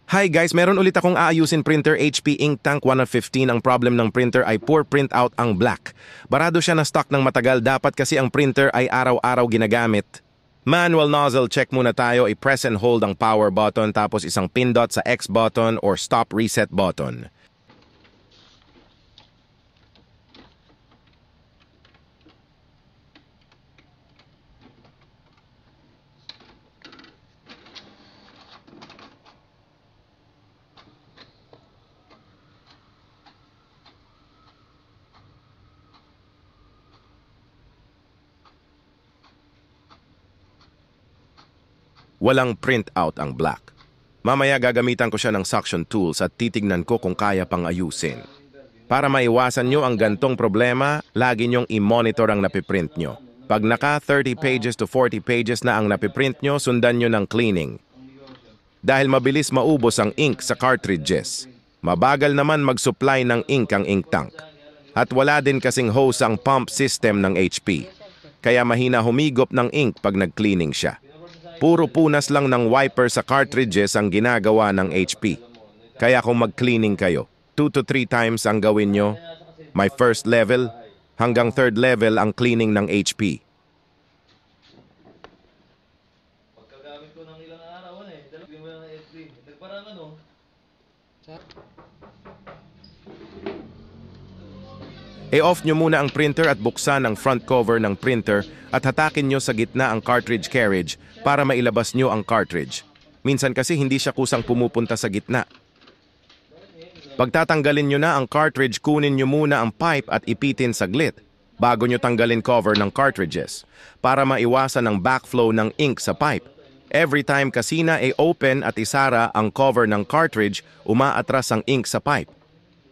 Hi guys, meron ulit akong aayusin printer HP Ink Tank 115. Ang problem ng printer ay poor printout ang black. Barado siya na stock ng matagal, dapat kasi ang printer ay araw-araw ginagamit. Manual nozzle check muna tayo, i-press and hold ang power button tapos isang pindot sa X button or stop reset button. Walang printout ang black. Mamaya gagamitan ko siya ng suction tools at titignan ko kung kaya pang ayusin. Para maiwasan nyo ang gantong problema, lagi nyong i-monitor ang napiprint nyo. Pag naka 30 pages to 40 pages na ang napiprint nyo, sundan nyo ng cleaning. Dahil mabilis maubos ang ink sa cartridges, mabagal naman mag-supply ng ink ang ink tank. At wala din kasing hose ang pump system ng HP. Kaya mahina humigop ng ink pag nag-cleaning siya. Puro punas lang ng wiper sa cartridges ang ginagawa ng HP. Kaya kung mag-cleaning kayo, 2 to 3 times ang gawin nyo. My first level hanggang third level ang cleaning ng HP. Pagkagamit ko ng ilang araw dalawin mo ng S3. Nagparang I-off nyo muna ang printer at buksan ang front cover ng printer at hatakin nyo sa gitna ang cartridge carriage para mailabas nyo ang cartridge. Minsan kasi hindi siya kusang pumupunta sa gitna. Pagtatanggalin nyo na ang cartridge, kunin nyo muna ang pipe at ipitin saglit bago nyo tanggalin cover ng cartridges para maiwasan ang backflow ng ink sa pipe. Every time kasi na i-open at isara ang cover ng cartridge, umaatras ang ink sa pipe.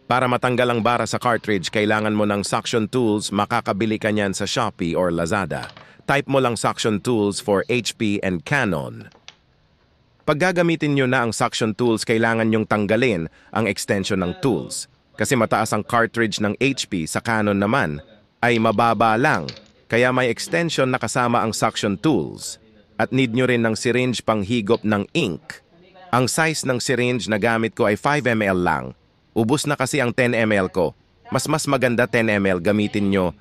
Para matanggal ang bara sa cartridge, kailangan mo ng suction tools. Makakabili ka niyan sa Shopee or Lazada. Type mo lang suction tools for HP and Canon. Pag gagamitin nyo na ang suction tools, kailangan nyong tanggalin ang extension ng tools. Kasi mataas ang cartridge ng HP, sa Canon naman ay mababa lang. Kaya may extension na kasama ang suction tools. At need nyo rin ng syringe pang higop ng ink. Ang size ng syringe na gamit ko ay 5 ml lang. Ubus na kasi ang 10 ml ko. Mas maganda 10 ml gamitin nyo.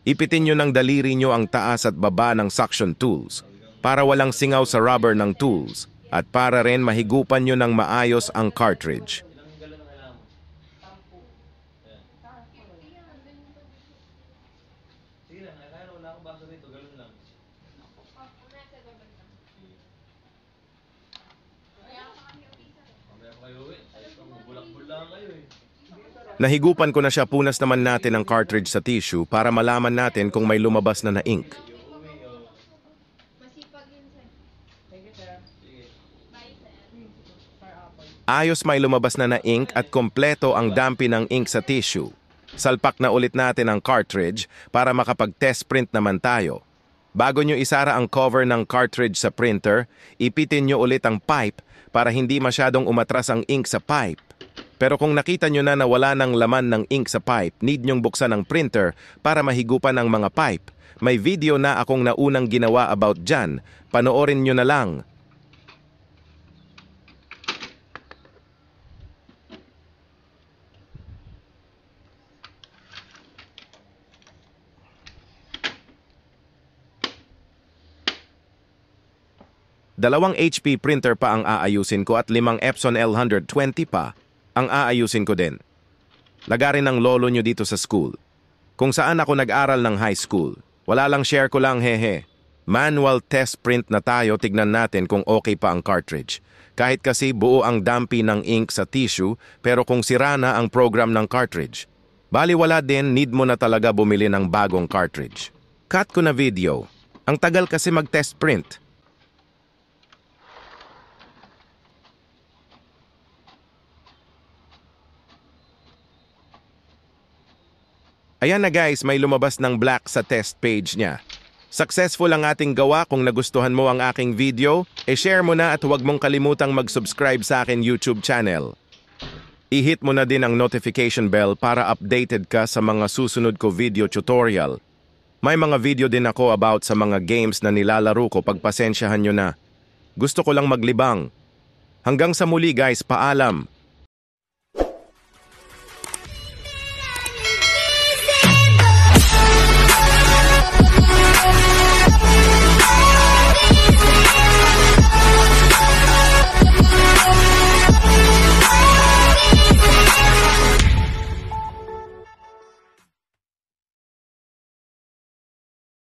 Ipitin nyo ng daliri nyo ang taas at baba ng suction tools para walang singaw sa rubber ng tools at para rin mahigupan nyo ng maayos ang cartridge. Sige lang, wala akong baso rito, galon lang. Mamaya pa kayo bulak-bulang kayo Nahigupan ko na siya, punas naman natin ang cartridge sa tissue para malaman natin kung may lumabas na ink. Ayos, may lumabas na ink at kompleto ang dampi ng ink sa tissue. Salpak na ulit natin ang cartridge para makapag-test print naman tayo. Bago nyo isara ang cover ng cartridge sa printer, ipitin nyo ulit ang pipe para hindi masyadong umatras ang ink sa pipe. Pero kung nakita nyo na wala ng laman ng ink sa pipe, need nyong buksan ang printer para mahigupan ang mga pipe. May video na akong naunang ginawa about dyan. Panoorin nyo na lang. Dalawang HP printer pa ang aayusin ko at 5 Epson L120 pa ang aayusin ko din. Lagarin ng lolo nyo dito sa school. Kung saan ako nag-aral ng high school. Wala lang, share ko lang, hehe. Manual test print na tayo, tignan natin kung okay pa ang cartridge. Kahit kasi buo ang dampi ng ink sa tissue, pero kung sira na ang program ng cartridge. Baliwala din, need mo na talaga bumili ng bagong cartridge. Cut ko na video. Ang tagal kasi mag-test print. Ayan na guys, may lumabas ng black sa test page niya. Successful ang ating gawa. Kung nagustuhan mo ang aking video, share mo na at huwag mong kalimutang mag-subscribe sa akin YouTube channel. I-hit mo na din ang notification bell para updated ka sa mga susunod ko video tutorial. May mga video din ako about sa mga games na nilalaro ko, pagpasensyahan nyo na. Gusto ko lang maglibang. Hanggang sa muli guys, paalam!